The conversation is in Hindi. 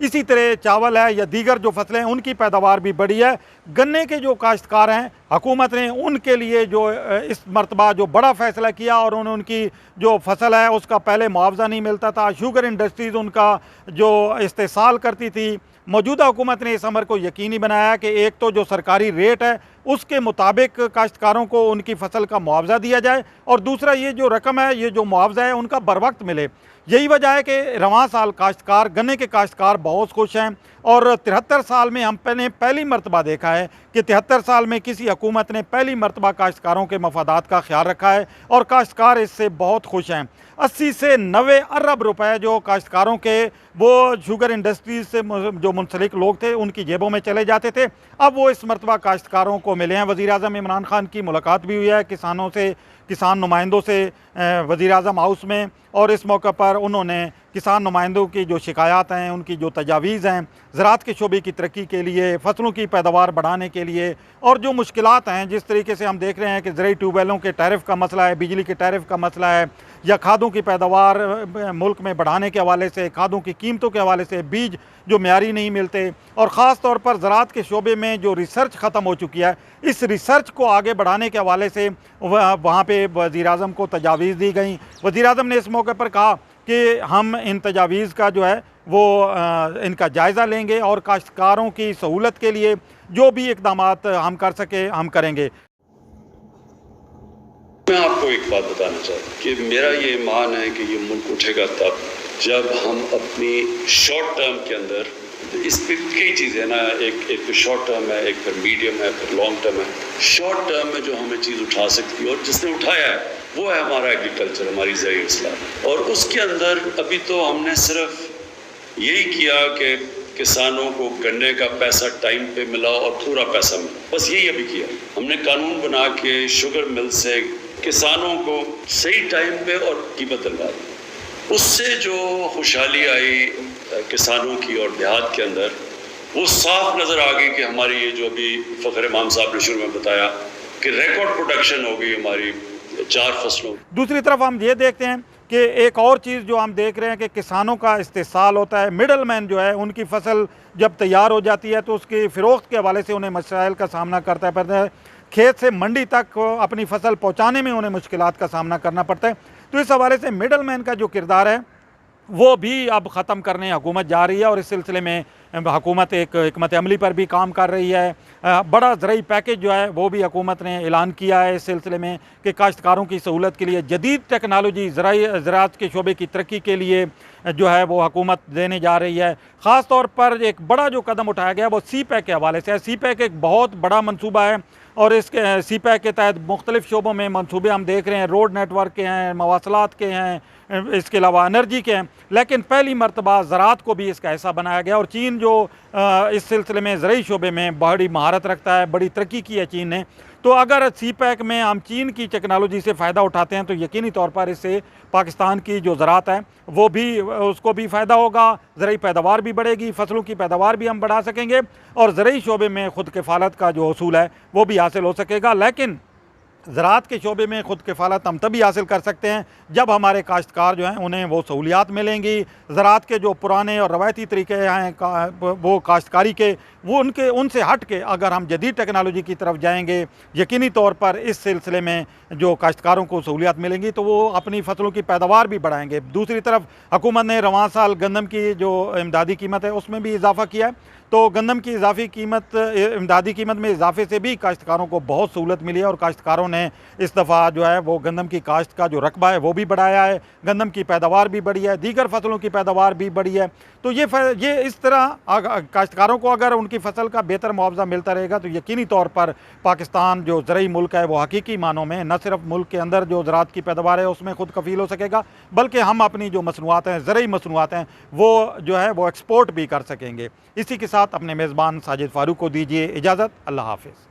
इसी तरह चावल है या दीगर जो फसलें हैं उनकी पैदावार भी बढ़ी है। गन्ने के जो काश्तकार हैं, हुकूमत ने उनके लिए जो इस मरतबा जो बड़ा फ़ैसला किया और उनकी जो फसल है उसका पहले मुआवजा नहीं मिलता था। शुगर इंडस्ट्रीज़ उनका जो इस्तेसाल करती थी, मौजूदा हुकूमत ने इस अमर को यकीनी बनाया कि एक तो जो सरकारी रेट है उसके मुताबिक काश्तकारों को उनकी फसल का मुआवजा दिया जाए, और दूसरा ये जो रकम है, ये जो मुआवजा है उनका बर वक्त मिले। यही वजह है कि रवां साल काश्तकार, गन्ने के काश्तकार बहुत खुश हैं। और 73 साल में हमने पहली मरतबा देखा है कि 73 साल में किसी हुकूमत ने पहली मरतबा काश्तकारों के मफादात का ख्याल रखा है और काश्तकार इससे बहुत खुश हैं। 80 से 90 अरब रुपए जो काश्तकारों के वो शुगर इंडस्ट्रीज से जो मुंसलिक लोग थे उनकी जेबों में चले जाते थे, अब वो इस मरतबा काश्तकारों को मिले हैं। वज़ीर-ए-आज़म इमरान खान की मुलाकात भी हुई है किसानों से, किसान नुमाइंदों से वज़ीर-ए-आज़म हाउस में, और इस मौके पर उन्होंने किसान नुमाइंदों की जो शिकायत हैं, उनकी जो तजावीज़ हैं ज़राअत के शोबे की तरक्की के लिए, फसलों की पैदावार बढ़ाने के लिए, और जो मुश्किलात हैं, जिस तरीके से हम देख रहे हैं कि ज़रूरी ट्यूबवेलों के टैरिफ का मसला है, बिजली के टैरिफ का मसला है, या खादों की पैदावार मुल्क में बढ़ाने के हवाले से, खादों की कीमतों के हवाले से, बीज जो म्यारी नहीं मिलते, और ख़ास तौर पर ज़राअत के शोबे में जो रिसर्च ख़त्म हो चुकी है, इस रिसर्च को आगे बढ़ाने के हवाले से वहाँ पे वज़ीर-ए-आज़म को तजावीज़ दी गई। वज़ीर-ए-आज़म ने इस मौके पर कहा कि हम इन तजावीज़ का जो है वो इनका जायज़ा लेंगे और काश्तकारों की सहूलत के लिए जो भी इक़दामात हम कर सके हम करेंगे। मैं आपको एक बात बताना चाहता हूँ कि मेरा ये ईमान है कि ये मुल्क उठेगा तब जब हम अपनी शॉर्ट टर्म के अंदर, इस पर कई चीज़ें ना, एक तो शॉर्ट टर्म है, एक फिर मीडियम है, फिर लॉन्ग टर्म है। शॉर्ट टर्म में जो हमें चीज़ उठा सकती है और जिसने उठाया है वो है हमारा एग्रीकल्चर, हमारी ज़रूरी इस्लाह। और उसके अंदर अभी तो हमने सिर्फ यही किया कि किसानों को गन्ने का पैसा टाइम पे मिला और पूरा पैसा मिला, बस यही अभी किया। हमने कानून बना के शुगर मिल से किसानों को सही टाइम पे और कीमत दिलवा दी। उससे जो खुशहाली आई किसानों की और देहात के अंदर, वो साफ नज़र आ गई कि हमारी ये जो अभी फ़खर इमाम साहब ने शुरू में बताया कि रिकॉर्ड प्रोडक्शन हो गई हमारी 4 फसलों। दूसरी तरफ हम ये देखते हैं कि एक और चीज़ जो हम देख रहे हैं कि किसानों का इस्तेसाल होता है। मिडल मैन जो है, उनकी फसल जब तैयार हो जाती है तो उसकी फ़रोख्त के हवाले से उन्हें मसाइल का सामना करता है, खेत से मंडी तक अपनी फसल पहुंचाने में उन्हें मुश्किलात का सामना करना पड़ता है। तो इस हवाले से मिडल मैन का जो किरदार है वो भी अब ख़त्म करने हुकूमत जा रही है, और इस सिलसिले में हुकूमत एक हिकमत अमली पर भी काम कर रही है। बड़ा ज़रूरी पैकेज जो है वो भी हुकूमत ने ऐलान किया है इस सिलसिले में कि काश्तकारों की सहूलत के लिए जदीद टेक्नोलॉजी ज़राअत के शोबे की तरक्की के लिए जो है वो हुकूमत देने जा रही है। ख़ास तौर पर एक बड़ा जो कदम उठाया गया वो CPEC के हवाले से है। CPEC एक बहुत बड़ा मनसूबा है, और इस CPEC के तहत मुख्तलिफ़ शोबों में मनसूबे हम देख रहे हैं। रोड नेटवर्क के हैं, मवासलात के हैं, इसके अलावा एनर्जी के हैं, लेकिन पहली मरतबा ज़राअत को भी इसका हिस्सा बनाया गया। और चीन जो इस सिलसिले में ज़रूरी शोबे में बड़ी महारत रखता है, बड़ी तरक्की की है चीन ने, तो अगर CPEC में हम चीन की टेक्नोलॉजी से फ़ायदा उठाते हैं तो यकीनी तौर पर इससे पाकिस्तान की जो ज़राअत है वो भी, उसको भी फ़ायदा होगा, ज़रूरी पैदावार भी बढ़ेगी, फसलों की पैदावार भी हम बढ़ा सकेंगे, और ज़रूरी शोबे में ख़ुद किफ़ालत का जो हसूल है वो भी हासिल हो सकेगा। लेकिन ज़राअत के शोबे में ख़ुद किफ़ालत हम तभी हासिल कर सकते हैं जब हमारे काश्तकार जो हैं उन्हें वो सहूलियात मिलेंगी। ज़राअत के जो पुराने और रवायती तरीके हैं वो काश्तकारी के, वो उनसे हट के अगर हम जदीद टेक्नोलॉजी की तरफ जाएंगे, यकीनी तौर पर इस सिलसिले में जो काश्तकारों को सहूलियात मिलेंगी तो वो अपनी फसलों की पैदावार भी बढ़ाएंगे। दूसरी तरफ हुकूमत ने रवां साल गंदम की जो इमदादी कीमत है उसमें भी इजाफ़ा किया है, तो गंदम की इजाफी कीमत, इमदादी कीमत में इजाफे से भी काश्तकारों को बहुत सहूलत मिली है, और काश्तकारों ने इस दफ़ा जो है वो गंदम की काश्त का जो रकबा है वो भी बढ़ाया है, गंदम की पैदावार भी बढ़ी है, दीगर फसलों की पैदावार भी बढ़ी है। तो ये इस तरह काश्तकारों को अगर उनकी फसल का बेहतर मुआवजा मिलता रहेगा तो यकीनी तौर पर पाकिस्तान जो ज़रूरी मुल्क है वो हकीकी मानों में न सिर्फ मुल्क के अंदर जो ज़राअत की पैदावार है उसमें खुद कफ़ील हो सकेगा, बल्कि हम अपनी जो मसनूआत हैं, ज़रूरी मसनूआत हैं, वो जो है वो एक्सपोर्ट भी कर सकेंगे। इसी के साथ अपने मेज़बान साजिद फारूक को दीजिए इजाज़त। अल्लाह हाफ़िज़।